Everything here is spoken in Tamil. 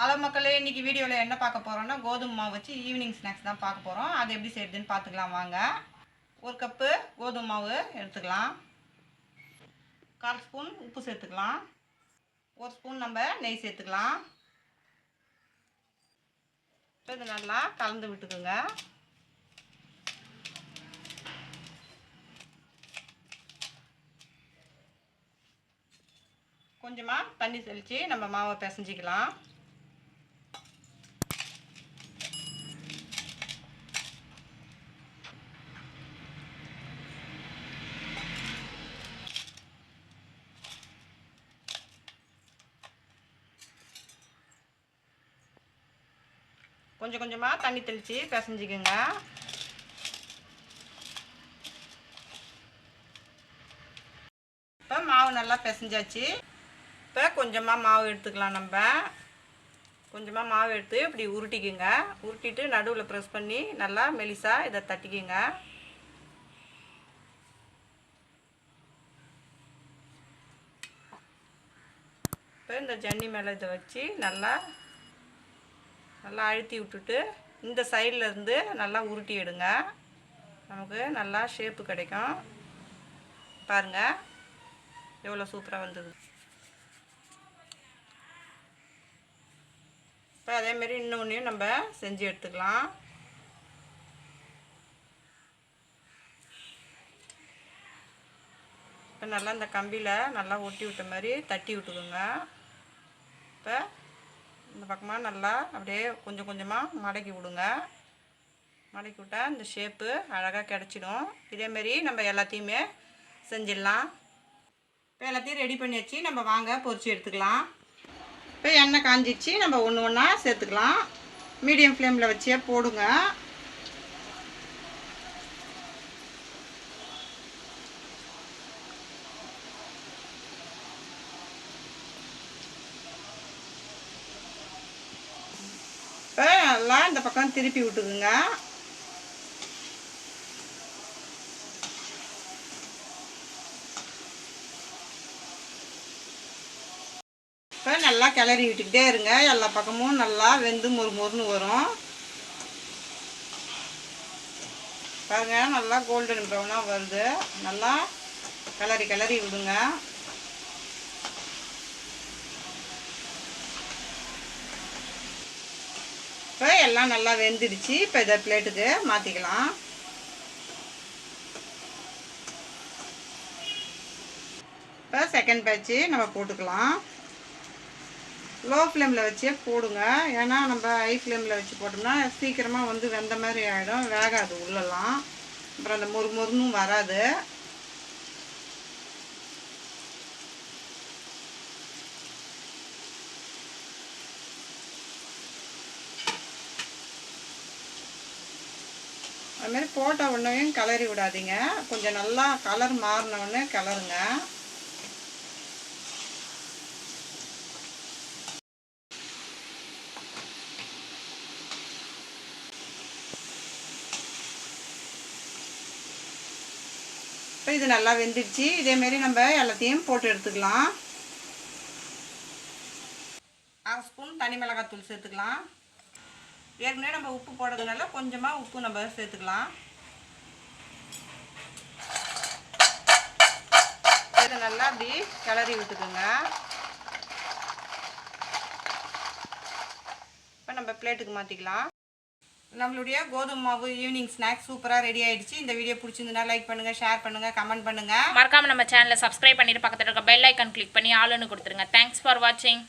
ஹலோ மக்களே, இன்றைக்கி வீடியோவில் என்ன பார்க்க போகிறோன்னா கோதுமை மாவு வச்சு ஈவினிங் ஸ்நாக்ஸ் தான் பார்க்க போகிறோம். அது எப்படி செய்யுதுன்னு பார்த்துக்கலாம் வாங்க. ஒரு கப்பு கோதுமை மாவு எடுத்துக்கலாம். 1/4 ஸ்பூன் உப்பு சேர்த்துக்கலாம். 1 ஸ்பூன் நம்ம நெய் சேர்த்துக்கலாம். இப்போ இது நல்லா கலந்து விட்டுக்குங்க. கொஞ்சமாக தண்ணி தெளித்து நம்ம மாவை பிசைஞ்சிக்கலாம். கொஞ்சம் கொஞ்சமாக தண்ணி தெளித்து பிசைஞ்சிக்கோங்க. இப்போ மாவு நல்லா பிசைஞ்சாச்சு. இப்போ கொஞ்சமாக மாவு எடுத்துக்கலாம். நம்ம கொஞ்சமாக மாவு எடுத்து இப்படி உருட்டிக்குங்க. உருட்டிட்டு நடுவில் ப்ரெஸ் பண்ணி நல்லா மெலிசாக இதை தட்டிக்குங்க. இப்போ இந்த ஜன்னி மேலே இதை வச்சு நல்லா அழுத்தி விட்டுட்டு இந்த சைடில் இருந்து நல்லா உருட்டி எடுங்க. நமக்கு நல்லா ஷேப்பு கிடைக்கும். பாருங்கள் எவ்வளோ சூப்பராக வந்தது. இப்போ அதேமாரி இன்னொன்றையும் நம்ம செஞ்சு எடுத்துக்கலாம். இப்போ நல்லா இந்த கம்பியில் நல்லா ஒட்டி விட்ட மாதிரி தட்டி விட்டுக்குங்க. இப்போ இந்த பக்கமாக நல்லா அப்படியே கொஞ்சம் கொஞ்சமாக மடக்கி விடுங்க. மடக்கி விட்டால் இந்த ஷேப்பு அழகாக கிடச்சிடும். இதேமாரி நம்ம எல்லாத்தையுமே செஞ்சிடலாம். இப்போ எல்லாத்தையும் ரெடி பண்ணி வச்சு நம்ம வாங்க பொரிச்சு எடுத்துக்கலாம். இப்போ எண்ணெய் காஞ்சிச்சு, நம்ம ஒன்று ஒன்றா சேர்த்துக்கலாம். மீடியம் ஃப்ளேமில் வச்சே போடுங்க. இப்போ நல்லா இந்த பக்கம் திருப்பி விட்டுக்குங்க. இப்போ நல்லா கிளறி விட்டுக்கிட்டே இருங்க. எல்லா பக்கமும் நல்லா வெந்து மொறுமொறுன்னு வரும். பாருங்கள் நல்லா கோல்டன் ப்ரௌனாக வருது. நல்லா கிளறி விடுங்க. இப்போ எல்லாம் நல்லா வெந்துடுச்சு. இப்போ இதை பிளேட்டுக்கு மாற்றிக்கலாம். இப்போ செகண்ட் பேட்ச்சு நம்ம போட்டுக்கலாம். லோ ஃப்ளேமில் வச்சே போடுங்க. ஏன்னா நம்ம ஹை ஃப்ளேமில் வச்சு போட்டோம்னா சீக்கிரமாக வந்து வெந்த மாதிரி ஆகிடும், வேகாது உள்ளெல்லாம். அப்புறம் அந்த மொறுமொறுன்னும் வராது. அதுமாரி போட்ட உடனேயும் கிளறி விடாதீங்க. கொஞ்சம் நல்லா கலர் மாறின உடனே கிளறுங்க. இப்போ இது நல்லா வெந்துடுச்சு. இதேமாரி நம்ம எல்லாத்தையும் போட்டு எடுத்துக்கலாம். 1/2 ஸ்பூன் தனி மிளகாத்தூள் சேர்த்துக்கலாம். ஏற்கனவே நம்ம உப்பு போடுறதுனால கொஞ்சமாக உப்பு நம்ம சேர்த்துக்கலாம். இதை நல்லா அப்படி கிளறி விட்டுக்குங்க. இப்போ நம்ம பிளேட்டுக்கு மாற்றிக்கலாம். நம்மளுடைய கோதுமை மாவு ஈவினிங் ஸ்நாக்ஸ் சூப்பராக ரெடி ஆகிடுச்சு. இந்த வீடியோ பிடிச்சிருந்ததுன்னா லைக் பண்ணுங்கள், ஷேர் பண்ணுங்கள், கமெண்ட் பண்ணுங்கள். மறக்காமல் நம்ம சேனலை சப்ஸ்கிரைப் பண்ணிட்டு பக்கத்தில் இருக்க பெல் ஐக்கான் கிளிக் பண்ணி ஆளுன்னு கொடுத்துருங்க. தேங்க்ஸ் ஃபார் வாட்சிங்.